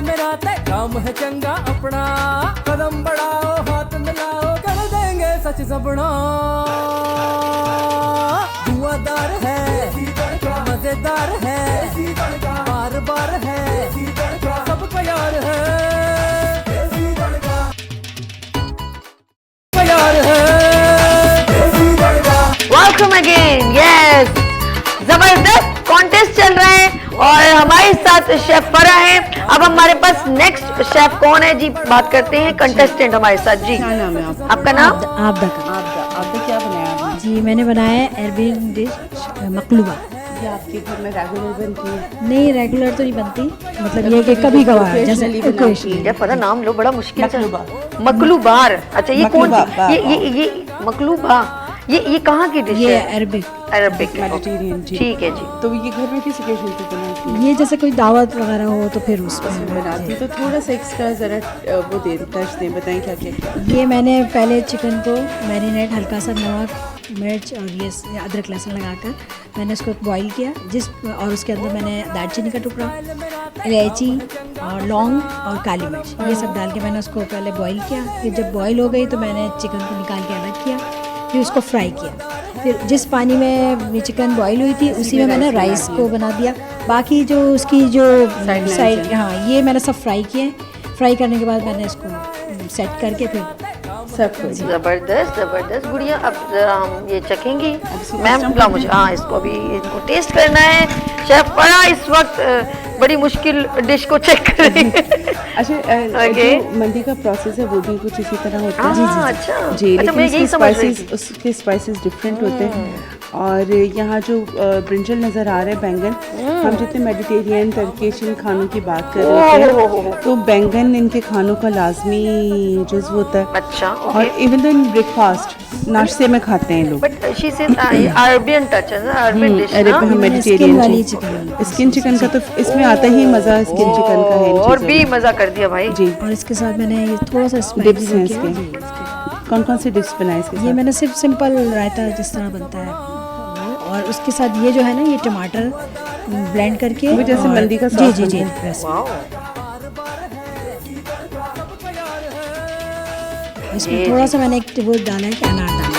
मेरा ते काम है चंगा अपना, कदम बढ़ाओ हाथ मिलाओ कर देंगे सच सपना। धुआंधार है मजेदार है बार बार है सबका यार है यार है। Welcome again. यस, जबरदस्त कॉन्टेस्ट चल रहा है और हमारे साथ शेफ फरा है। अब हमारे पास नेक्स्ट शेफ कौन है जी, बात करते हैं कंटेस्टेंट हमारे साथ। जी क्या नाम है आपका? आपका नाम? आपदा क्या बनाया आपने? जी, मैंने बनाया है अरबियन डिश मकलूबा। ये आपके घर में रेगुलर बनती है? नहीं, रेगुलर तो नहीं बनती, मतलब ये कि कभी कभार जैसे occasionally। क्या पता नाम लो, बड़ा मुश्किल से। मकलूबा। मकलूबार। अच्छा, ये कौन मकलूबा, ये मकलूबा, ये कहाँ की डिश ये है? अरबिक। Arabic Mediterranean. ठीक है जी। तो ये घर में किस ओकेजन पे बनाती है? ये जैसे कोई दावत वगैरह हो तो फिर उसमें बनाती है। तो थोड़ा सा एक्स्ट्रा जरा वो दे टच दें, बताएं क्या क्या क्या। ये मैंने पहले चिकन को मैरिनेट हल्का सा नमक मिर्च और ये अदरक लहसुन लगाकर मैंने उसको बॉईल किया, और उसके अंदर मैंने दालचीनी का टुकड़ा, इलायची और लौंग और काली मिर्च ये सब डाल के मैंने उसको पहले बॉईल किया। फिर जब बॉईल हो गई तो मैंने चिकन को निकाल के अलग किया, फिर उसको फ्राई किया। फिर जिस पानी में चिकन बॉईल हुई थी उसी में मैंने राइस को बना दिया। बाकी जो उसकी जो साइड, हाँ, ये मैंने सब फ्राई किए। फ्राई करने के बाद मैंने इसको सेट करके फिर सब जबरदस्त गुड़िया। अब जरा हम ये चखेंगी। मैम ला मुझे, हाँ, इसको अभी इनको टेस्ट करना है। शेफ बड़ा इस वक्त बड़ी मुश्किल डिश को चेक कर रही है। अच्छा, जो मंदी का प्रोसेस है वो भी कुछ इसी तरह होता है? जी। अच्छा जी, अच्छा, मैं लेकिन यही समझ रही थी। उसके स्पाइसेस डिफरेंट होते हैं। और यहाँ जो ब्रिंजल नज़र आ रहा है बैंगन, हम जितने मेडिटेरियन टर्किश खानों की बात कर रहे थे तो बैंगन इनके खानों का लाजमी जुज़ होता है। अच्छा, और इवन इन ब्रेकफास्ट नाश्ते में खाते हैं लोग। But she said Arabian touch है ना, अरबियन डिश ना। मेडिटेरियन स्किन चिकन का तो इसमें आता ही मज़ा, स्किन चिकन का है। और भी मज़ा कर दिया भाई जी। और इसके साथ मैंने ये थोड़ा सा डिप्स हैं स्पाइसी इसके। कौन कौन से डिप्स बनाए इसके ये साथ? मैंने सिर्फ सिंपल रायता जिस तरह बनता है वो, और उसके साथ ये जो है ना, ये टमाटर ब्लेंड करके वो जैसे मंदी का जी सॉस जी जी बनता है। वैसे। वाओ। इसमें थोड़ा सा मैंने एक वो डाला है कि अनार डाला।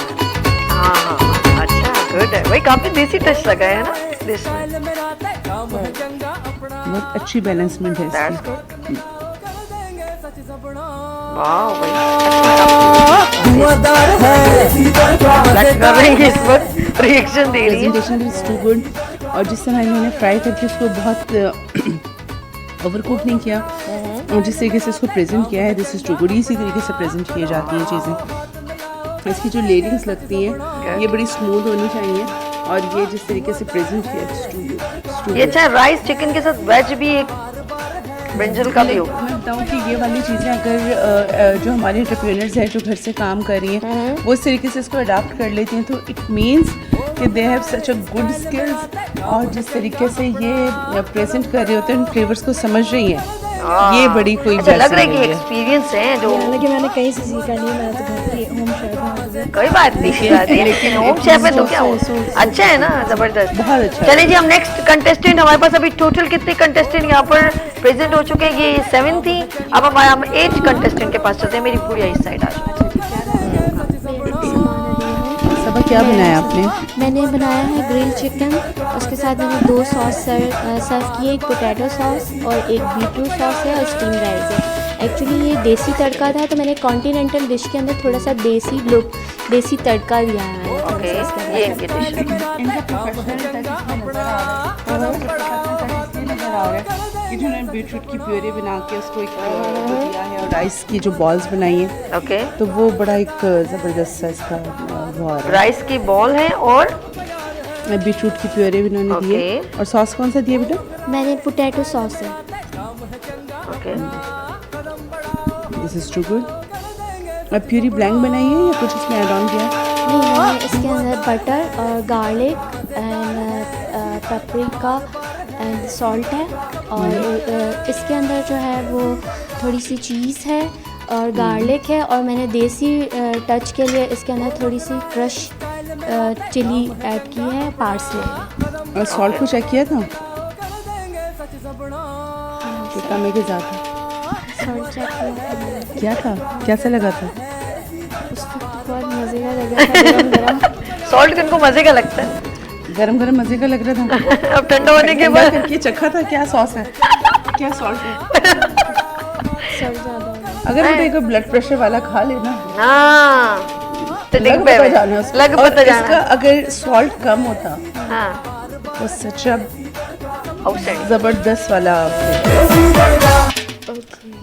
हाँ, अच्छा, गुड है भाई। काफी देसी टच लगा है ना डिश में। बहुत अच्छी बैलेंसमेंट है That's इसकी। good. वाह भाई, धुआंधार है कर रही है इस वक्त, रिएक्शन दे रही है। Presentation is too good. और जिस तरह इन्होंने फ्राई करके उसको बहुत ओवरकुक नहीं किया और जिस तरीके से इसको प्रेजेंट किया है, दिस इज टू गुड। इसी तरीके से प्रेजेंट की जाती हैं चीज़ें। इसकी जो लेयरिंग्स लगती हैं ये बड़ी स्मूथ होनी चाहिए, और ये जिस तरीके से प्रेजेंट किया है ये अच्छा राइस चिकन के साथ वेज भी एक ब्रिंजल का भी हो। मैं बताऊँ कि ये वाली चीज़ें अगर जो हमारे एंटरप्रेन्योर्स हैं जो घर से काम कर रही हैं वो इस तरीके से इसको अडाप्ट कर लेती हैं तो इट मीन्स कि they have such a good skills. और जिस तरीके से ये प्रेजेंट कर रहे होते हैं, उन फ्लेवर्स को समझ रही हैं, ये बड़ी कोई अच्छा, लग रहा है कि blessing है। एक्सपीरियंस है जो। हालांकि मैंने कहीं से सीखा नहीं, मैं तो घर की होम शेफ हूँ। कोई बात नहीं, लेकिन होम शेफ है तो क्या हो, अच्छा है ना, जबरदस्त, बहुत अच्छा। चलिए जी, हम नेक्स्ट कंटेस्टेंट, हमारे पास अभी टोटल कितने कंटेस्टेंट यहाँ पर प्रेजेंट हो चुके हैं? ये 7 थी। अब हम 8 कंटेस्टेंट के पास चलते हैं। मेरी पूरी इस साइड आ जाओ। सबा क्या बनाया आपने? मैंने बनाया है ग्रिल चिकन, उसके साथ मैंने 2 सॉस सर्व किए, एक पोटैटो सॉस और एक बीटरूट सॉस है और स्टीम राइस है। एक्चुअली ये देसी तड़का था तो मैंने कॉन्टिनेंटल डिश के अंदर थोड़ा सा देसी लुक, देसी तड़का दिया है। ओके, ये इनकी डिश है। इनका प्रोफेशनल टच इसमें नजर आ रहा है। नजर आ रहा है कि जिन्होंने बीटरूट की प्योरी बना के उसको एक वो दिया है और राइस की जो बॉल्स बनाई हैं, ओके, तो वो बड़ा एक ज़बरदस्त सा इसका वो आ रहा है। राइस की बॉल है और बीटरूट की प्योरी भी इन्होंने दी है। और सॉस कौन सा दिया बेटा? मैंने पोटैटो सॉस है। Okay, this is too good. अब प्यूरी ब्लैंक बनाई है या कुछ इसमें ऐड ऑन किया? नहीं, मैंने इसके अंदर बटर और garlic and paprika and salt है, और इसके अंदर जो है वो थोड़ी सी चीज़ है और गार्लिक है, और मैंने देसी टच के लिए इसके अंदर थोड़ी सी क्रश चिली ऐड की है, पार्सले। और सॉल्ट को चेक किया था कितना में के ज़्यादा? सॉल्ट चेक किया। क्या था, कैसा लगा था? उस वक्त बहुत मज़े का लगा था, गरम गरम। सॉल्ट किनको मजे का लगता है? गरम गरम मजे का लग रहा था। अब ठंडा होने के ठंडा बाद करके चखा था, क्या सॉस है, क्या सॉल्ट है। सॉल्ट ज़्यादा हो गया। अगर बेटे को ब्लड प्रेशर वाला खा लेना, हाँ तो लग पता जाना उसको। लग और पता इसका जाना। अगर सॉल्ट कम होता हाँ तो सच्चा आउटसाइड जबरदस्त वाला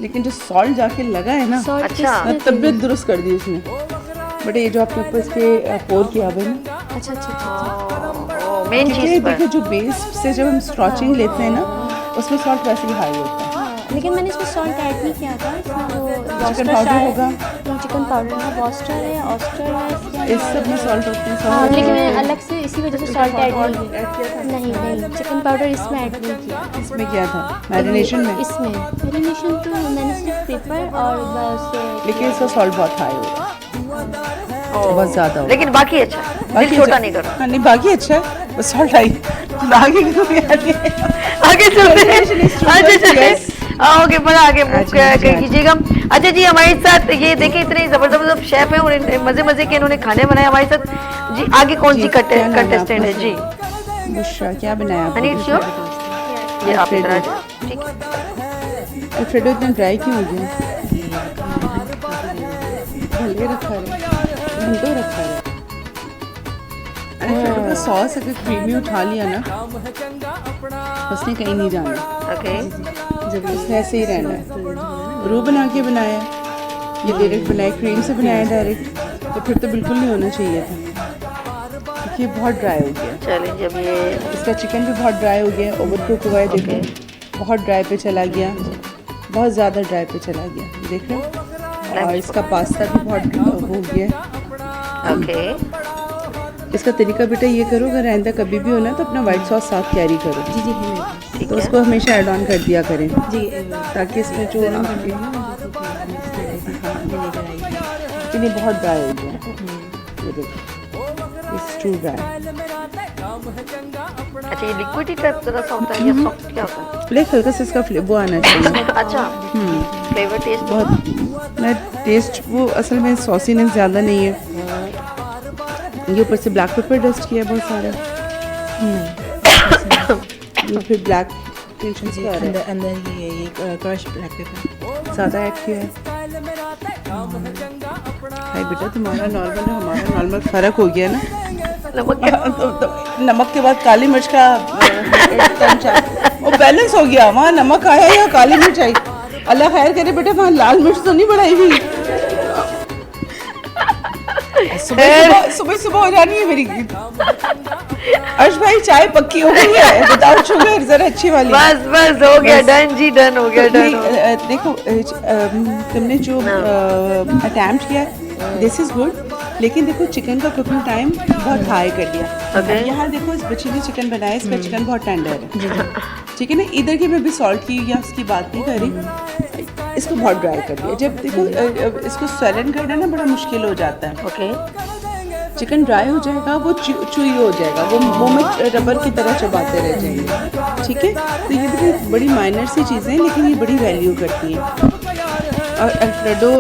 लेकिन जो सॉल्ट जाके लगा है ना, सॉल्ट अच्छा। किसमें थी? तबीयत दुरुस्त कर दी उसने। बट ये जो आपने ऊपर इसके पोर किया हुआ है ना, अच्छा अच्छा अच्छा। मेन क्योंकि चीज पर देखिए जो बेस से जब हम स्ट्रॉचिंग लेते हैं ना, उसमें सॉल्ट वैसे ही हाई होता है। लेकिन मैंने इसमें सॉल्ट ऐड नहीं किया था, इसमें वो चिकन Worcester पाउडर शायद- होगा, नहीं, चिकन पाउडर है, वॉस्टर है, ऑस्टर है, इसके इस सब में सॉल्ट होते हैं। हाँ, salt लेकिन होते मैंने हैं। अलग से इसी वजह से सॉल्ट ऐड नहीं किया। ऐड किया था? नहीं नहीं, चिकन पाउडर इसमें ऐड नहीं किया। इसमें क्या था, मैरिनेशन में? इसमें मैरिनेशन तो मैंने सिर्फ पेपर और बस लेकिन इसका सॉल्ट बहुत हाई होगा, बहुत ज्यादा होगा। लेकिन बाकी अच्छा है, दिल छोटा नहीं करो। हाँ, नहीं बाकी अच्छा है, बस सॉल्ट आई आगे की कोई याद नहीं। आगे चलते हैं। Combination is too अच्छा good, चलिए yes. ओके बड़ा आगे मूव अच्छा, अच्छा। कीजिएगा। अच्छा जी हमारे साथ ये देखिए इतने जबरदस्त शेफ हैं और मजे मजे के इन्होंने खाने बनाए हमारे साथ जी। आगे कौन सी जी, क्या नाम है कंटेस्टेंट है आपका? जी? बुशरा, क्या बनाया हनी आपने? श्योर ये आप इधर आ जाओ, ठीक है। अल्फ्रेडो इतना ड्राई क्यों हो गया? भले रखा है, घंटों रखा है। अल्फ्रेडो का सॉस अगर क्रीमी उठा लिया ना, उसने कहीं नहीं जाना, ओके जब उसने ऐसे ही रहना है। रू बना के बनाया, ये डायरेक्ट बनाया, क्रीम से बनाया डायरेक्ट, तो फिर तो बिल्कुल नहीं होना चाहिए था, क्योंकि ये बहुत ड्राई हो गया। चलिए जब ये इसका चिकन भी बहुत ड्राई हो गया, ओवर कुक हुआ है, देखो बहुत ड्राई पे चला गया, बहुत ज़्यादा ड्राई पे चला गया, देख रहे हो। और इसका पास्ता भी बहुत हो गया। ओके इसका तरीका बेटा ये करो, अगर आइंदा कभी भी हो ना तो अपना वाइट सॉस साथ कैरी करो, जी जी है ठीक तो है। उसको हमेशा ऐड ऑन कर दिया करें, जी ताकि इसमें जो आपके लेकिन ये बहुत ड्राई हो गया, ये देखो इट्स टू ड्राई। अच्छा ये लिक्विड टाइप जरा सा होता है या सॉफ्ट क्या होता है? लेकिन हल्का सा इसका फ्लेवर आना चाहिए। अच्छा फ्लेवर टेस्ट बहुत मैं टेस्ट वो असल में सॉसीनेस ज़्यादा नहीं है, ये ऊपर से ब्लैक पेपर डस्ट किया है बहुत सारा, ये फिर ब्लैक टेंशन से आ रहा अंदर अंदर ये क्रश ब्लैक पेपर है, ज़्यादा ऐड किया है। हाय बेटा तुम्हारा नॉर्मल और हमारा नॉर्मल फ़र्क हो गया ना। नमक तो नमक के बाद काली मिर्च का वो बैलेंस हो गया, वहाँ नमक आया या काली मिर्च आई, अल्लाह खैर करे बेटे, वहाँ लाल मिर्च तो नहीं बढ़ाई हुई। सुबह सुबह हो जानी है मेरी। अर्श भाई चाय पक्की हो गई है, विदाउट शुगर, जरा अच्छी वाली। बस बस हो गया, डन जी डन हो गया, डन हो गया। देखो तुमने जो अटेम्प्ट किया दिस इज गुड, लेकिन देखो चिकन का कुकिंग टाइम बहुत हाई कर दिया। Okay. अब यहाँ देखो इस बच्ची ने चिकन बनाया, इसका चिकन बहुत टेंडर है, ठीक है ना। इधर की मैं भी सॉल्ट की या उसकी बात नहीं करी, इसको बहुत ड्राई कर दिया। जब देखो इसको स्वैलन करना ना बड़ा मुश्किल हो जाता है। ओके चिकन ड्राई हो जाएगा, वो चुई हो जाएगा, वो मुंह में रबर की तरह चबाते रह जाएंगे, ठीक है। तो ये भी बड़ी माइनर सी चीज़ें हैं, लेकिन ये बड़ी वैल्यू करती हैं। और अल्फ्रेडो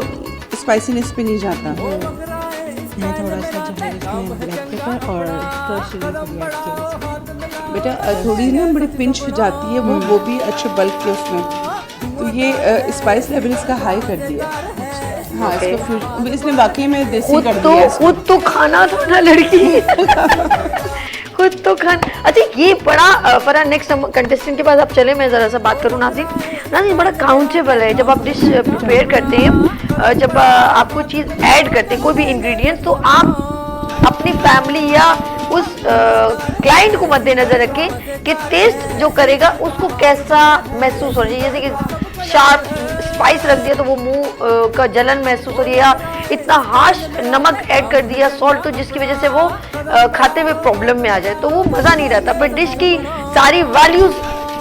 स्पाइसीनेस पे नहीं जाता। मैंने थोड़ा सा जो है इसमें ब्लैक पेपर और क्रश चिली भी ऐड किया। बेटा थोड़ी ना बड़ी पिंच जाती है, वो भी अच्छे बल्क के उसमें, तो ये स्पाइस लेवल इसका हाई कर दिया। हाँ Okay. इसको फ्यूज इसने वाकई में देसी कर दिया इसको। खुद तो खाना था ना लड़की खुद तो खान। अच्छा ये बड़ा फरा नेक्स्ट कंटेस्टेंट के पास आप चले, मैं ज़रा सा बात करूँ नाज़रीन बड़ा काउंटेबल है। जब आप डिश प्रिपेयर करते हैं, जब आप कोई चीज़ ऐड करते हैं, कोई भी इंग्रेडिएंट्स, तो आप अपनी फैमिली या उस क्लाइंट को मद्देनजर रखें कि टेस्ट जो करेगा उसको कैसा महसूस हो रही है। जैसे कि शार्प स्पाइस रख दिया तो वो मुंह का जलन महसूस हो रही है, या इतना हार्श नमक ऐड कर दिया सॉल्ट, तो जिसकी वजह से वो खाते हुए प्रॉब्लम में आ जाए, तो वो मज़ा नहीं रहता। पर डिश की सारी वैल्यूज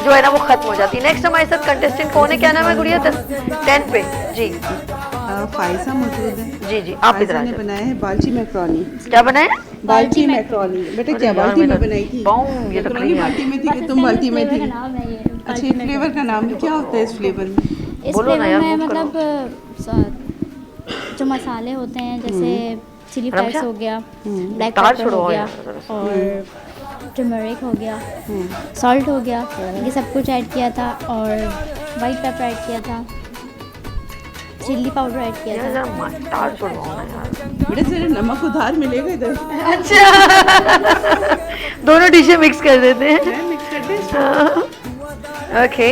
जो है ना वो खत्म हो जाती है। नेक्स्ट हमारे साथ कंटेस्टेंट कौन है, क्या नाम है गुड़िया? 10 पे जी फायजा मौजूद है। जी जी आप इधर फायजा आ ने जाओ। बनाया है बाल्ची मैक्रोनी। क्या बनाया? बाल्ची मैक्रोनी। बेटा क्या अरे यार, बाल्टी में मेरा बनाई थी? बाउं, ये तो मैक्रोनी कहीं बाल्टी में थी कि तुम बाल्टी में थी? नाम है ये। अच्छा फ्लेवर का नाम क्या होता है इस फ्लेवर में? इस बोलो ना फ्लेवर यार, में move करो। मतलब जो मसाले होते हैं जैसे चिली फ्लेक्स हो गया, ब्लैक तार पेपर छोड़ो हो गया यार जरा सा। और टर्मरिक हो गया, सॉल्ट हो गया, ये सब कुछ ऐड किया था और वाइट पेपर ऐड किया था, चिल्ली पाउडर ऐड किया यार था। जरा तार छोड़वाओ ना यार। बेटा तेरे नमक उधार मिलेगा इधर। अच्छा दोनों डिशें मिक्स कर देते हैं। मिक्स कर दे। ओके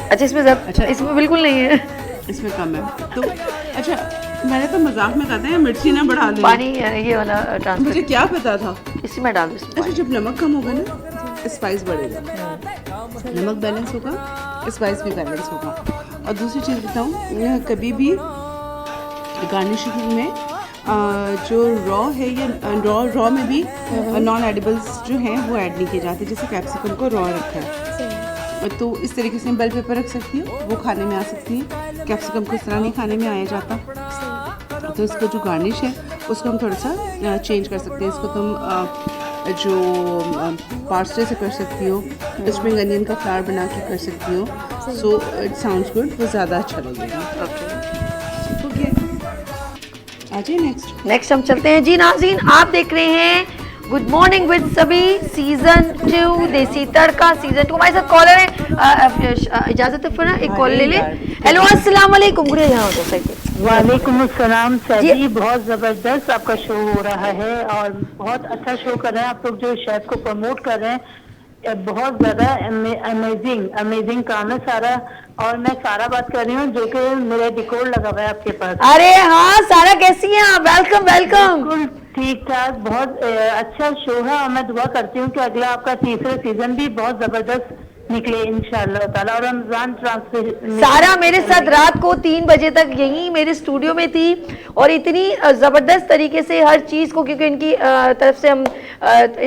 अच्छा इसमें अच्छा। इसमें बिल्कुल नहीं है इसमें कम है तो अच्छा, मैंने तो मजाक में कहते हैं मिर्ची ना बढ़ा दे। पानी ये वाला ट्रांसफर मुझे क्या पता था। इसी में डाल दो इसमें अच्छा जब नमक कम होगा ना स्पाइस बढ़ेगा, नमक बैलेंस होगा स्पाइस भी बैलेंस होगा। और दूसरी चीज़ बताऊँ, कभी भी गार्निशिंग में जो रॉ है या रॉ में भी नॉन एडिबल्स जो हैं वो ऐड नहीं किए जाते। जैसे कैप्सिकम को रॉ रखा है तो इस तरीके से बेल पेपर रख सकती हो, वो खाने में आ सकती है। कैप्सिकम को इस तरह नहीं खाने में आया जाता। तो इसका जो गार्निश है उसको हम थोड़ा सा चेंज कर सकते हैं। इसको तुम जो पास्ते से कर सकती हो, स्प्रिंग अनियन का फ्लावर बना के कर सकती हो। सो इट साउंड्स गुड, वो ज़्यादा अच्छा लगेगा। ओके आ जाइए नेक्स्ट हम चलते हैं जी। नाज़रीन आप देख रहे हैं गुड मॉर्निंग विद सभी सीजन 2 देसी तड़का सीजन 2। हमारे साथ कॉलर है, इजाजत है फिर ना एक कॉल ले ले। हेलो अस्सलाम वालेकुम। गुड़िया यहाँ हो जाए वालेकुम अस्सलाम सैदी, बहुत ज़बरदस्त आपका शो हो रहा है और बहुत अच्छा शो कर रहे हैं आप लोग, जो शेफ को प्रमोट कर रहे हैं। बहुत ज़्यादा अमेजिंग काम है सारा। और मैं सारा बात कर रही हूँ जो कि मेरा रिकॉर्ड लगा हुआ है आपके पास। अरे हाँ सारा कैसी हैं आप? Welcome welcome. बिल्कुल ठीक ठाक, बहुत अच्छा शो है और मैं दुआ करती हूँ कि अगला आपका तीसरा सीजन भी बहुत ज़बरदस्त निकले इंशाअल्लाह ताला। और रमजान ट्रांसफर सारा मेरे साथ रात को 3 बजे तक यहीं मेरे स्टूडियो में थी और इतनी ज़बरदस्त तरीके से हर चीज़ को, क्योंकि इनकी तरफ से हम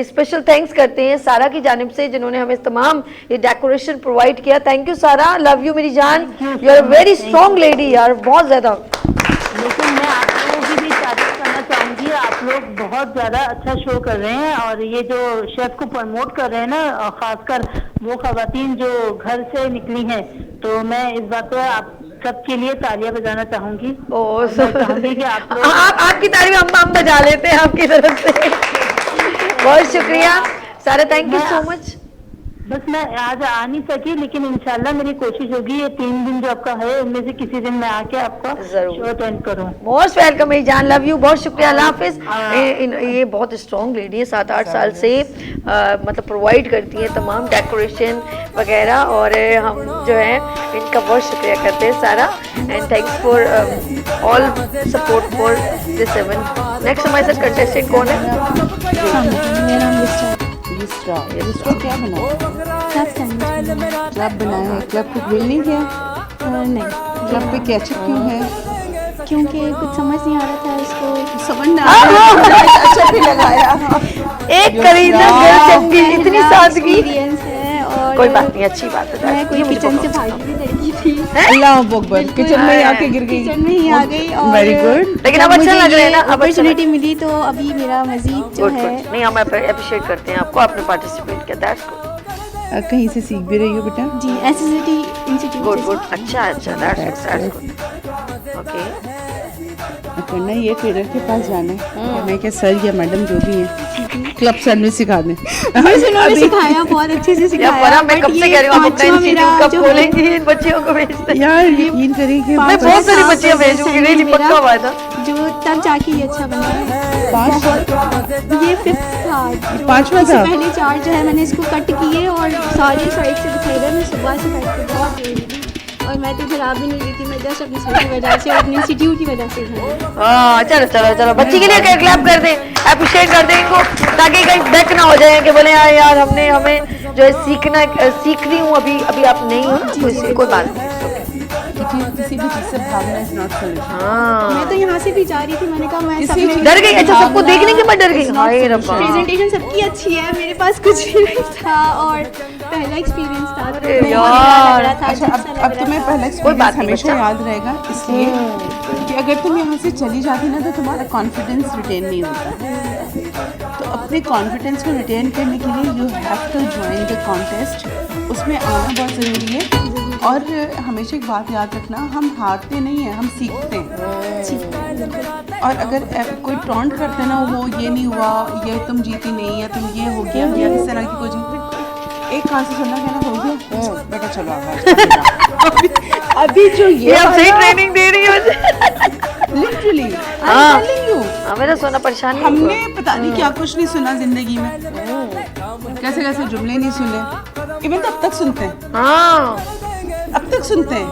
स्पेशल थैंक्स करते हैं सारा की जानिब से जिन्होंने हमें तमाम ये डेकोरेशन प्रोवाइड किया। Thank you Sara, love you मेरी जान, you are very strong lady यार, बहुत ज़्यादा। लेकिन मैं आप लोगों की भी तारीफ करना चाहूँगी, आप लोग बहुत ज़्यादा अच्छा शो कर रहे हैं और ये जो शेफ को प्रमोट कर रहे हैं ना, खासकर वो खवातीन जो घर से निकली हैं, तो मैं इस बात पर आप सबके लिए तालियां बजाना चाहूँगी। ओह चाहूँगी कि आप लोग आपकी तारीफ हम बजा लेते हैं आपकी तरफ से। बहुत शुक्रिया सारा, थैंक यू सो मच। बस मैं आज आ नहीं सकी, लेकिन इंशाल्लाह मेरी कोशिश होगी ये 3 दिन जो आपका है उनमें से किसी दिन मैं आके आपका शो अटेंड करूँ। मोस्ट वेलकम मेरी जान, लव यू, बहुत शुक्रिया, अल्लाह हाफिज। ये बहुत स्ट्रॉन्ग लेडी है, 7-8 साल से मतलब प्रोवाइड करती है तमाम डेकोरेशन वगैरह और हम जो है इनका बहुत शुक्रिया करते हैं सारा। And thanks for all support for this event. Next हमारे साथ कंटेस्टेंट कौन है? मेरा नाम लिस्टा है। इसको क्या बनाया? क्लब बनाया है। क्लब को ग्रिल नहीं किया? नहीं, क्लब पे केचप क्यों है? क्योंकि कुछ समझ नहीं आ रहा था इसको। समझ ना आ रहा है, अच्छा भी लगाया। एक करीना गर्ल चंगी, इतनी सादगी। एक्सपीरियंस है और कोई बात नहीं, अच्छी बात है। मैं कोई किचन से भागी भी लड़की थी, अल्लाह अकबर, किचन में ही आके गिर गई। किचन में ही आ गई और वेरी गुड। लेकिन अब अच्छा लग रहा है ना, अब अच्छा लग- अपॉर्चुनिटी मिली तो अभी मेरा मजीद जो गुड है गुड, नहीं हम अप्रिशिएट करते हैं आपको, आपने पार्टिसिपेट किया, दैट्स गुड। कहीं से सीख भी रही हो बेटा? जी एसएसटी इंस्टीट्यूट गुड गुड, अच्छा अच्छा, दैट्स गुड। ओके करना ये टेलर के पास जाना है, मैं क्या सर या मैडम जो भी है क्लब सैंडविच सिखा दें। उन्होंने सिखाया, बहुत अच्छे से यार सिखाया। परा, मैं कब but से ये कह रही हूँ आप अपना पांचवा इंस्टीट्यूट मेरा कब जो है, खोलेंगे, इन बच्चियों को भेजते हैं। यार यकीन करेंगे मैं बहुत सारी बच्चियां भेजूंगी, नहीं पक्का वादा। जो तब जाके ये अच्छा बना है। ये 5th था, जो 5वां इससे था? पहले 4 जो है मैंने इसको कट किए और सारी साइड से दिखाई दे। मैं सुबह से बैठ के बहुत देर थी और मैं तो खराब भी नहीं रही थी, मैं जस्ट अपनी स्कूल की वजह से और अपने इंस्टीट्यूट की वजह से हूँ। हाँ चलो चलो चलो, बच्ची के लिए क्लैप कर दें, अप्रिशिएट कर दें इनको, ताकि कहीं बैक ना हो जाए कि बोले यार हमें जो है सीख रही हूँ अभी आप नहीं हो ना, कोई बात नहीं। किसी भी चीज से भागना इज नॉट सोल्यूशन। हाँ मैं तो यहाँ से भी जा रही थी, मैंने कहा मैं सब में डर गई, अच्छा सबको देखने के बाद डर गई। हाय रब्बा, प्रेजेंटेशन सबकी अच्छी है, मेरे पास कुछ भी नहीं था और पहला एक्सपीरियंस था तो अरे बहुत यार। डर लग रहा था, अच्छा अजीब सा लग अब रहा तुम्हें था। पहला कोई बात एक्सपीरियंस नहीं हमेशा बच्चा। याद रहेगा, इसलिए कि अगर तुम यहाँ से चली जाती ना तो तुम्हारा कॉन्फिडेंस रिटेन नहीं होता। तो अपने कॉन्फिडेंस को रिटेन करने के लिए you have to join the contest. उसमें आना बहुत ज़रूरी है और हमेशा एक बात याद रखना, हम हारते नहीं हैं, हम सीखते हैं। और अगर कोई टॉन्ट करते हैं ना, वो ये नहीं हुआ, ये तुम जीती नहीं, या तुम ये हो गया, या इस तरह की कोई चीज़, एक कान से सुनना कहना हो गया बेटा चलो अभी जो ये अब सही ट्रेनिंग दे रही है मुझे। लिटरली मेरा सोना परेशान नहीं हमने हुआ। पता नहीं क्या कुछ नहीं सुना जिंदगी में, कैसे कैसे जुमले नहीं सुने, इवन तो अब तक सुनते हैं, हाँ अब तक सुनते हैं।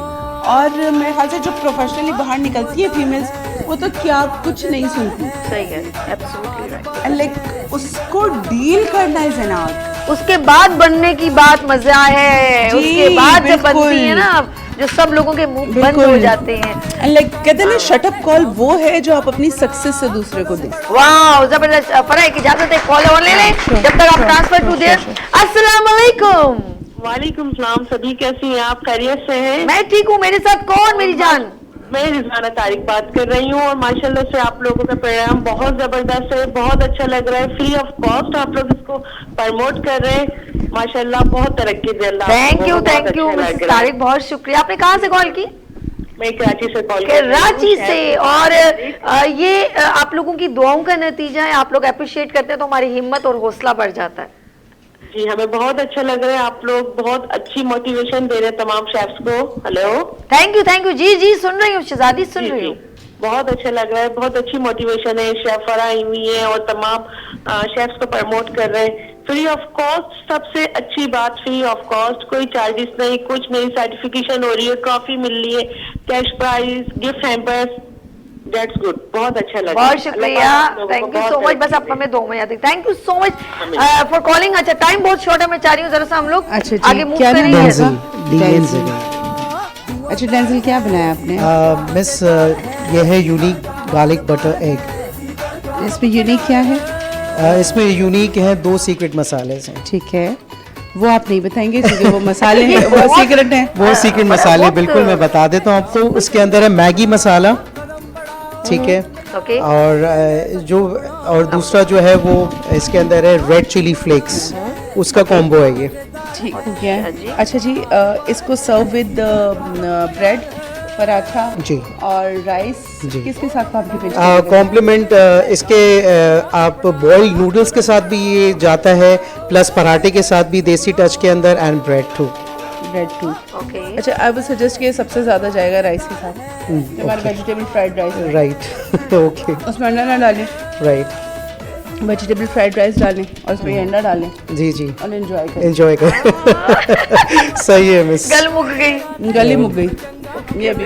और मेरे ख्याल से जो प्रोफेशनली बाहर निकलती है फीमेल्स, वो तो क्या कुछ नहीं सुनती। सही है, एब्सोल्युटली राइट। एंड लाइक उसको डील करना इज एन आर्ट। उसके बाद बनने की बात मजा है, जी, उसके बाद जब बिल्कुल। बनती है ना, जो सब लोगों के मुंह बंद बिल्कुल। हो जाते हैं। एंड लाइक कहते हैं ना, शट अप कॉल वो है जो आप अपनी सक्सेस से दूसरे को दें। वाह जबरदस्त। फराह की इजाजत है, कॉल और ले लें जब तक आप ट्रांसफर टू देयर। अस्सलाम वालेकुम। वालेकुम सलाम। सभी कैसी हैं आप? खैरियत से हैं? मैं ठीक हूँ, मेरे साथ कौन मेरी जान? मैं रिजवाना तारिक बात कर रही हूँ और माशाल्लाह से आप लोगों का प्रोग्राम बहुत जबरदस्त है, बहुत अच्छा लग रहा है। फ्री ऑफ कॉस्ट आप लोग इसको प्रमोट कर रहे हैं, माशाल्लाह बहुत तरक्की दे अल्लाह। थैंक यू, बहुत थैंक यू अच्छा लग मिसेस रहा है। तारिक, बहुत शुक्रिया। आपने कहाँ से कॉल की? मैं कराची से कॉल कर रही हूँ। कराची से। और ये आप लोगों की दुआओं का नतीजा है, आप लोग अप्रिशिएट करते हैं तो हमारी हिम्मत और हौसला बढ़ जाता है। जी हमें बहुत अच्छा लग रहा है, आप लोग बहुत अच्छी मोटिवेशन दे रहे हैं तमाम शेफ्स को। Hello, thank you. जी जी सुन रही हूँ शहजादी, सुन रही हूँ। बहुत अच्छा लग रहा है, बहुत अच्छी मोटिवेशन है। शेफ फराह आई हुई है और तमाम शेफ्स को प्रमोट कर रहे हैं फ्री ऑफ कॉस्ट। सबसे अच्छी बात, फ्री ऑफ कॉस्ट, कोई चार्जेस नहीं, कुछ नहीं। सर्टिफिकेशन हो रही है, ट्रॉफी मिल रही है, cash prize, gift hampers. That's good, बहुत अच्छा लगा। बहुत शुक्रिया, थैंक यू सो मच। बस आप हमें 2 महीने तक thank you so much for calling. अच्छा टाइम बहुत शॉर्ट है, मैं चाह रही हूँ जरा सा हम लोग अच्छा जी, आगे मूव क्या नाम है करेंगे। आपका? अच्छा डेंजल, क्या बनाया आपने? मिस ये है यूनिक गार्लिक बटर एग। इसमें यूनिक क्या है? इसमें यूनिक है 2 सीक्रेट मसाले हैं। ठीक है, वो आप नहीं बताएंगे क्योंकि वो मसाले हैं, वो सीक्रेट हैं। वो सीक्रेट मसाले बिल्कुल मैं बता देता हूँ आपको। उसके अंदर है मैगी मसाला, ठीक है, ओके। और दूसरा जो है वो इसके अंदर है रेड चिली फ्लेक्स, उसका कॉम्बो है ये। ठीक है। अच्छा जी, इसको सर्व विद ब्रेड, पराठा जी और राइस, जी। किसके साथ आप डिपेंड? कॉम्प्लीमेंट इसके आप बॉइल्ड नूडल्स के साथ भी ये जाता है, प्लस पराठे के साथ भी देसी टच के अंदर, and bread two. Bread two. Okay. अच्छा, आई वुड सजेस्ट कि सबसे ज़्यादा जाएगा राइस के साथ, जो हमारा वेजिटेबल फ्राइड राइस है। राइट ओके, उसमें अंडा ना डालें, राइट, वेजिटेबल फ्राइड राइस डालें और उसमें अंडा डालें जी जी, और एंजॉय करें। एंजॉय कर। सही है मिस। गल मुक गई, गली मुक गई ये भी।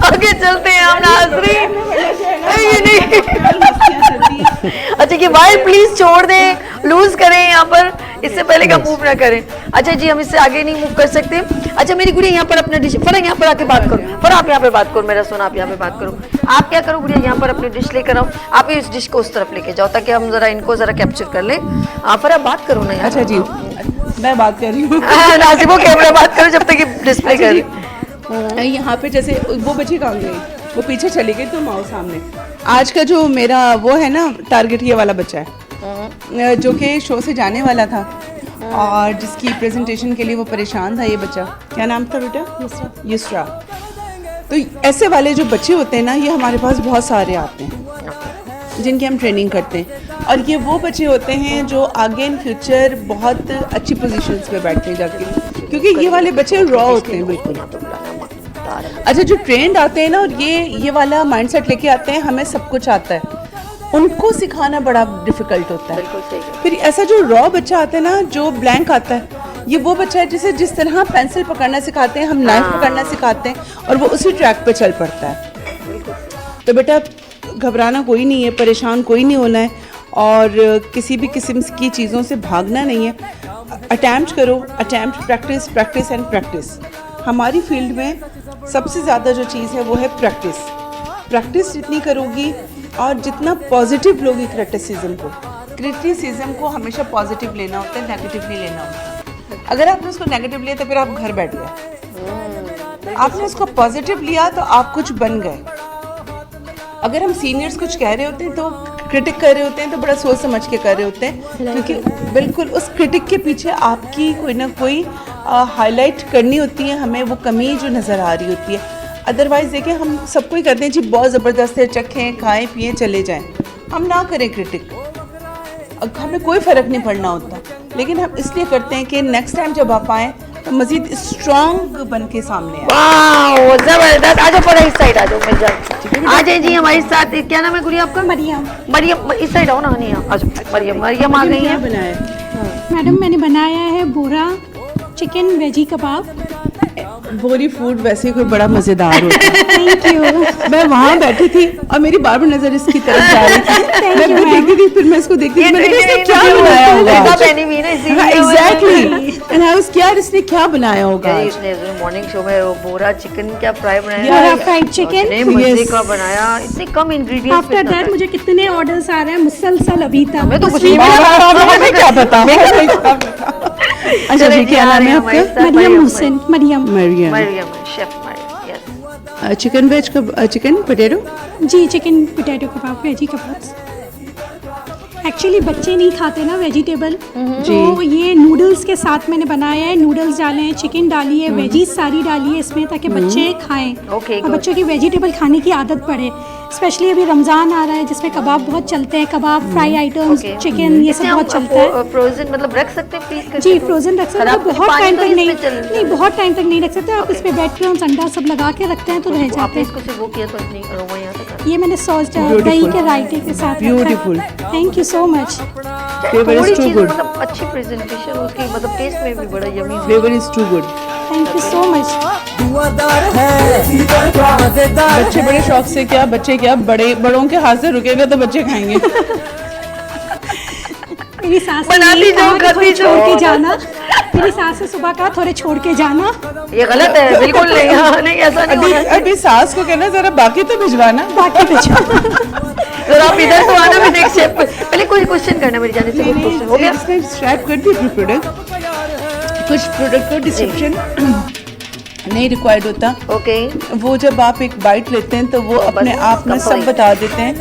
आगे चलते हैं हम नाज़रीन। ये नहीं। अच्छा ये वाइल्ड प्लीज छोड़ दें, लूज करें यहाँ पर, इससे पहले कि हम मूव ना करें। अच्छा जी, हम इससे आगे नहीं मूव कर सकते। अच्छा मेरी गुड़िया यहाँ पर अपना डिश, फरक यहाँ पर आके बात करो, फरक आप यहाँ पे बात करो, मेरा सोना आप यहाँ पे बात करो। आप क्या करो गुड़िया, यहाँ पर अपनी डिश लेकर आओ, आप इस डिश को उस तरफ लेके जाओ ताकि हम जरा इनको जरा कैप्चर कर ले। फरक बात करो ना। अच्छा जी, मैं बात कर रही हूँ। नाज़िबो कैमरा बात करो जब तक ये डिस्प्ले कर रही। यहाँ पे जैसे वो बच्ची कहाँ गई, वो पीछे चली गई, तुम आओ सामने। आज का जो मेरा वो है ना टारगेट, ये वाला बच्चा है जो कि शो से जाने वाला था और जिसकी प्रेजेंटेशन के लिए वो परेशान था। ये बच्चा, क्या नाम था बेटा? युसरा। तो ऐसे वाले जो बच्चे होते हैं ना, ये हमारे पास बहुत सारे आते हैं जिनकी हम ट्रेनिंग करते हैं, और ये वो बच्चे होते हैं जो आगे इन फ्यूचर बहुत अच्छी पोजीशंस पे बैठते हैं जाके, क्योंकि ये वाले बच्चे रॉ होते हैं बिल्कुल। अच्छा, जो ट्रेंड आते हैं ना और ये वाला माइंडसेट लेके आते हैं, हमें सब कुछ आता है, उनको सिखाना बड़ा डिफिकल्ट होता है। फिर ऐसा जो रॉ बच्चा आता है ना, जो ब्लैंक आता है, ये वो बच्चा है जिसे जिस तरह पेंसिल पकड़ना सिखाते हैं, हम नाइफ पकड़ना सिखाते हैं, और वो उसी ट्रैक पे चल पड़ता है। तो बेटा घबराना कोई नहीं है, परेशान कोई नहीं होना है, और किसी भी किस्म की चीज़ों से भागना नहीं है। अटैम्प्ट करो, attempt, practice, practice and practice. हमारी फील्ड में सबसे ज़्यादा जो चीज़ है वो है प्रैक्टिस। प्रैक्टिस जितनी करोगी और जितना पॉजिटिव लोगी क्रिटिसिज्म को हमेशा पॉजिटिव लेना होता है, नेगेटिव नहीं लेना होता। अगर आपने उसको नेगेटिव लिया तो फिर आप घर बैठ गए। आपने उसको पॉजिटिव लिया तो आप कुछ बन गए। अगर हम सीनियर्स कुछ कह रहे होते हैं तो क्रिटिक कर रहे होते हैं तो बड़ा सोच समझ के कर रहे होते हैं, क्योंकि बिल्कुल उस क्रिटिक के पीछे आपकी कोई ना कोई हाईलाइट करनी होती है हमें वो कमी जो नज़र आ रही होती है। अदरवाइज़ देखें हम सबको ही करते हैं जी बहुत ज़बरदस्त है, चखें खाएं पिएं चले जाएं, हम ना करें क्रिटिक, हमें कोई फ़र्क नहीं पड़ना होता, लेकिन हम इसलिए करते हैं कि नेक्स्ट टाइम जब आप आएँ तो मज़ीद स्ट्रॉन्ग बन के सामने आए। वाह जबरदस्त। आ जाओ पूरा इस साइड आ जाओ, मिल जाए आ जाए जी हमारे साथ। क्या नाम है गुड़िया आपका? मरियम। मरियम इस साइड आओ ना, नहीं आ जाओ। मरियम आ गई है। मैडम मैंने बनाया है बोरा चिकन वेजी कबाब। बोरी फूड वैसे ही कोई बड़ा मज़ेदार होता है। Thank you. मैं वहाँ बैठी थी और मेरी बार बार नज़र इसकी तरफ जा रही थी, मैं भी देखती थी, फिर मैं इसको देखती थी, मैंने कहा इसने क्या बनाया होगा आज? एग्जैक्टली, एंड आई वाज यार इसने क्या बनाया होगा आज? इसने मॉर्निंग शो में वो बोरा चिकन क्या फ्राई बनाया, बोरा फ्राइड चिकन, इतने मजे का बनाया, इतने कम इंग्रेडिएंट्स। आफ्टर दैट मुझे कितने ऑर्डर्स आ रहे हैं मुसलसल अभी तक। मैं तो कुछ हमें क्या पता। अच्छा जी, क्या नाम है आपका? Maryam Hussain. Maryam. Maryam. Maryam chef Maryam, yes. Chicken veg chicken potato जी chicken potato kebab veggie kebab. Actually बच्चे नहीं खाते ना वेजिटेबल, तो ये नूडल्स के साथ मैंने बनाया है। नूडल्स डाले हैं, चिकन डाली है, वेजीज सारी डाली है इसमें ताकि बच्चे खाएं और बच्चों की वेजिटेबल खाने की आदत पड़े। स्पेशली अभी रमज़ान आ रहा है जिसमें कबाब बहुत चलते हैं, कबाब फ्राई आइटम्स चिकन ये सब बहुत चलता है। फ्रोजन मतलब रख सकते हैं फ्रीज करके? जी फ्रोजन रख सकते हैं, बहुत टाइम तक नहीं, नहीं बहुत टाइम तक नहीं रख सकते आप। इसमें ब्रेड क्रम्स अंडा सब लगा के रखते हैं तो रह जाते आपने हैं। इसको सिर्फ वो किया तो इतनी अरोमा यहाँ तक। ये मैंने सॉस दही के रायते के साथ beautiful. Thank you so much. Flavour is too good, मतलब अच्छी प्रेजेंटेशन, उसकी मतलब टेस्ट में भी बड़ा yummy. Flavour is too good. Thank you so much. दुआदार है मजेदार। बच्चे बड़े शौक से, क्या बच्चे क्या बड़ों के हाथ से रुकेगा तो बच्चे खाएंगे। मेरी सास बनाती जाओ, खाती छोड़ के जाना। मेरी सास से सुबह कहा थोड़े छोड़ के जाना। ये गलत है, बिल्कुल नहीं। हाँ, नहीं ऐसा नहीं होना चाहिए। अभी सास को कहना जरा बाकी तो भिजवाना। बाकी भिजवा। जरा आप इधर तो आना, मैं नेक्स्ट स्टेप पहले कोई क्वेश्चन करना मेरी जाने से। कुछ क्वेश्चन हो गया? इसने स्ट्रैप कर दी प्रोडक्ट, कुछ प्रोडक्ट को डिस्क्रिप्शन नहीं रिक्वायर्ड होता। ओके। वो जब आप एक बाइट लेते हैं तो वो अपने आप में सब बता देते हैं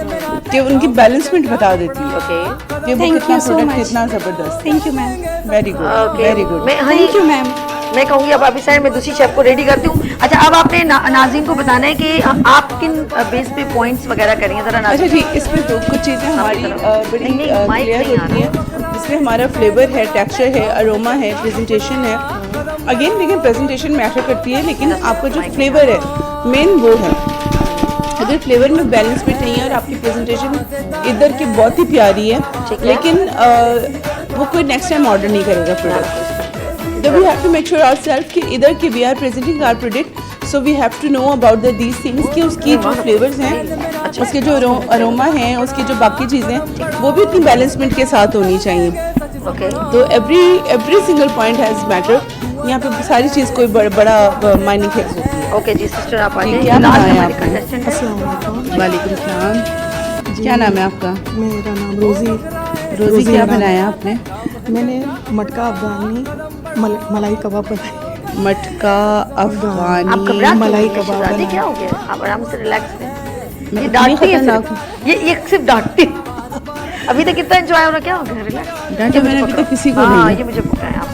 कि उनकी बैलेंसमेंट बता देती है ओके कि वो Thank कितना you so प्रोडक्ट much. कितना जबरदस्त। Thank you ma'am. Very good, okay very good. मैं थैंक यू मैम। मैं कहूँगी अब अभी साइड में दूसरी शेफ को रेडी करती हूँ। अच्छा अब आपने नाज़रीन को बताना है कि आप किन बेस पे पॉइंट्स वगैरह करेंगे जरा अच्छा नाज़रीन। जी, इसमें तो कुछ चीज़ें हमारी बड़ी नहीं, माइक क्लियर नहीं आ होती हैं, जिसमें हमारा फ्लेवर है, टेक्सचर है, अरोमा है, प्रेजेंटेशन है। अगेन लेकिन प्रेजेंटेशन मैटर करती है, लेकिन आपका जो फ्लेवर है मेन वो है। अगर फ्लेवर में बैलेंसमेंट नहीं है और आपकी प्रेजेंटेशन इधर की बहुत ही प्यारी है, लेकिन वो कोई नेक्स्ट टाइम ऑर्डर नहीं करेगा प्रोडक्ट। तो we have to make sure ourself कि इधर के we are presenting our product, so we have to know about these things कि उसकी जो फ्लेवर्स हैं, उसके जो अरोमा हैं, उसकी जो बाकी चीज़ें वो भी उतनी बैलेंसमेंट के साथ होनी चाहिए। ओके तो every single point has matter. यहाँ पे सारी चीज़ कोई बड़ा मायने खेल होती है। ओके जी सिस्टर आप आ जी, जाइए। क्या लास्ट बनाया हमारे आपने? contestant है। वालेकुम सलाम। क्या नाम है आपका? मेरा नाम रोज़ी। रोज़ी, क्या बनाया आपने? मैंने मटका अफगानी मलाई कबाब बनाई। मटका आप अफगानी घबरा मलाई क्यों? कबाब शहजादी बनाया। क्या हो गया? आप आराम से रिलैक्स हैं। मैं ये इतनी डांटती है खतरनाक सिर्फ। ये सिर्फ डांटती है। अभी तक कितना एंजॉय हो रहा, क्या हो गया? रिलैक्स। डांटा मैंने अभी तक किसी को हाँ नहीं। ये मुझे पता है। आप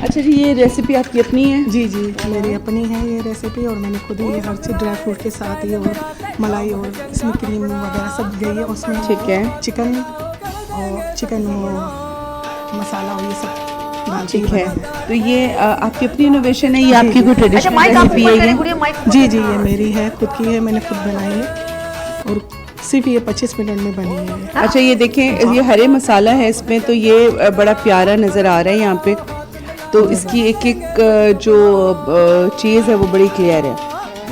अच्छा जी, ये रेसिपी आपकी अपनी है? जी जी, मेरी अपनी है ये रेसिपी और मैंने खुद ही ये हर चीज़ ड्राई फ्रूट के साथ ही और मलाई और इसमें क्रीम वगैरह सब गई है। उसमें ठीक है। चिकन और चिकन मसाला और ये सब डाल के ठीक है, बनाया है। तो ये आपकी अपनी इनोवेशन है, ये आपकी कोई अच्छा ट्रेडिशनल माइक आप रेसिपी ऊपर है करें ये? गुड़िया, माइक जी जी, ये मेरी है, खुद की है, मैंने खुद बनाई है और सिर्फ ये 25 मिनट में बनी है ये। अच्छा ये देखें, ये हरे मसाला है इसमें, तो ये बड़ा प्यारा नज़र आ रहा है यहाँ पे। तो इसकी एक एक जो चीज़ है वो बड़ी क्लियर है।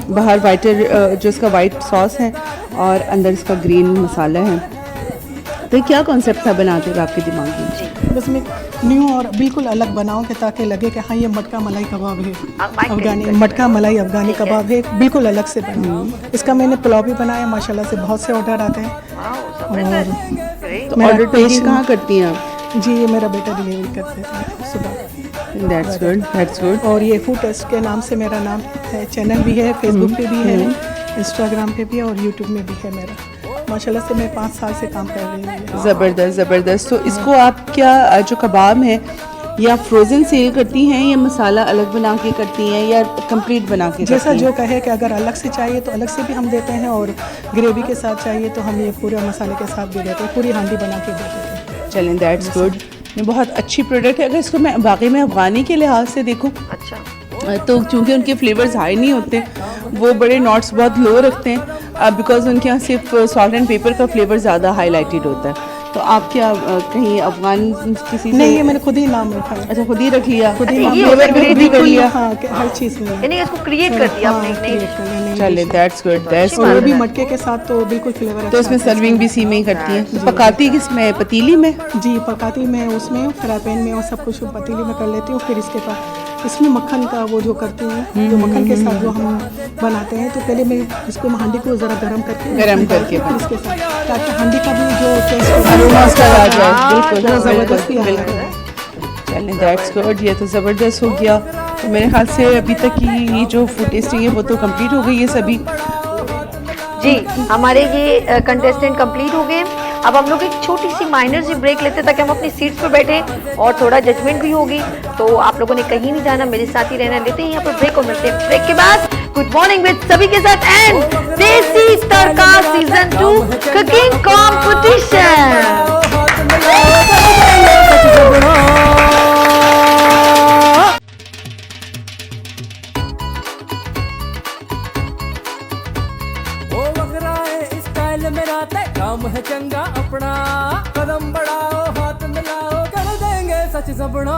बाहर वाइटर जो इसका वाइट सॉस है और अंदर इसका ग्रीन मसाला है। तो ये क्या कॉन्सेप्ट था बनाते हुए आपके दिमाग में? बस मैं न्यू और बिल्कुल अलग बनाऊं कि ताकि लगे कि हाँ ये मटका मलाई कबाब है, माइक अफगानी करीब मटका मलाई अफगानी कबाब है, बिल्कुल अलग से बनाऊं। इसका मैंने पुलाव भी बनाया, माशाल्लाह से बहुत से ऑर्डर आते हैं। Great. तो मेरा ऑर्डर टेस्ट टेस्ट- कहाँ करती हैं आप? जी, ये मेरा बेटा डिलीवरी करते थे सुबह। That's good, that's good. और ये फूड टेस्ट के नाम से मेरा नाम है, चैनल भी है, फेसबुक पे भी है, इंस्टाग्राम पे भी है और यूट्यूब में भी है मेरा। माशाल्लाह से मैं 5 साल से काम कर रही हूँ। ज़बरदस्त ज़बरदस्त। तो इसको आप क्या जो कबाब है या फ्रोज़न सेल करती हैं या मसाला अलग बना के करती हैं या कंप्लीट बना के जैसा करती जो हैं? कहे कि अगर अलग से चाहिए तो अलग से भी हम देते हैं और ग्रेवी के साथ चाहिए तो हम ये पूरे मसाले के साथ भी देते हैं, पूरी हांडी बना के दे देते हैं। चलें, दैट्स गुड। ये बहुत अच्छी प्रोडक्ट है। अगर इसको मैं बाकी में अफ़गानी के लिहाज से देखूँ अच्छा, तो चूँकि उनके फ्लेवर्स हाई नहीं होते, वो बड़े नोट्स बहुत लो रखते हैं बिकॉज उनके यहाँ सिर्फ सॉल्ट एंड पेपर का फ्लेवर ज़्यादा हाईलाइटेड होता है। तो आप क्या कहीं अफगान किसी से? नहीं, ये मैंने खुद ही नाम रखा है। अच्छा, खुद ही रख लिया? खुद ही अच्छा, नाम ये फ्लेवर होता है भी कर लिया। बिल्कुल। हाँ, हर चीज़ में यानी इसको क्रिएट कर दिया आपने एक नई create कर लिया, नई चले, dish। दैट्स गुड, दैट्स और वो गुड। भी मटके के साथ तो बिल्कुल फ्लेवर तो इसमें सर्विंग भी इसी में ही करती हैं? पकाती किस में, पतीली में? जी, पकाती मैं उसमें फ्राई पैन में और सब कुछ पतीली में कर लेती हूँ। फिर इसके बाद इसमें मक्खन का वो जो करती हूँ, जो मक्खन के साथ जो हम बनाते हैं, तो पहले मैं इसको हांडी को ज़रा गर्म करके फिर इसके साथ, ताकि हांडी का भी जो टेस्ट अरोमा उसका आ जाए। बिल्कुल ज़रा बिल्कुल ज़बरदस्ती आ बिल्कुल। जाए। चलें, दैट्स गुड। ये तो ज़बरदस्त हो गया। तो मेरे ख्याल से अभी तक की ये जो फूड टेस्टिंग है वो तो कंप्लीट हो गई है सभी। जी, हमारे ये कंटेस्टेंट कंप्लीट हो गए। अब हम लोग एक छोटी सी माइनर सी ब्रेक लेते हैं ताकि हम अपनी सीट्स पर बैठे और थोड़ा जजमेंट भी होगी। तो आप लोगों ने कहीं नहीं जाना, मेरे साथ ही रहना। लेते हैं यहाँ पर ब्रेक और मिलते हैं ब्रेक के बाद। गुड मॉर्निंग विद सभी के साथ एंड देसी तड़का सीजन 2 कुकिंग कॉम्पिटिशन। हाथ मिलाओ कर देंगे सच जबड़ा। ओ वगरा है स्टाइल मेरा ते काम है चंगा अपना, कदम बढ़ाओ हाथ मिलाओ कर देंगे सच सबना।